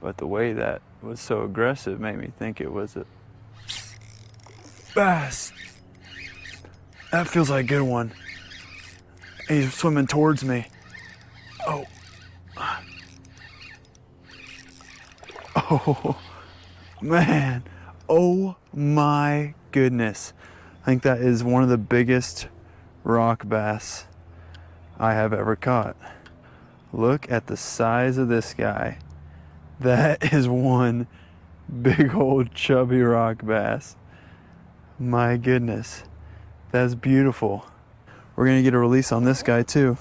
but the way that was so aggressive made me think it was a bass. That feels like a good one. He's swimming towards me. Oh. Oh, man. Oh my goodness. I think that is one of the biggest rock bass I have ever caught. Look at the size of this guy. That is one big old chubby rock bass. My goodness. That's beautiful. We're gonna get a release on this guy too.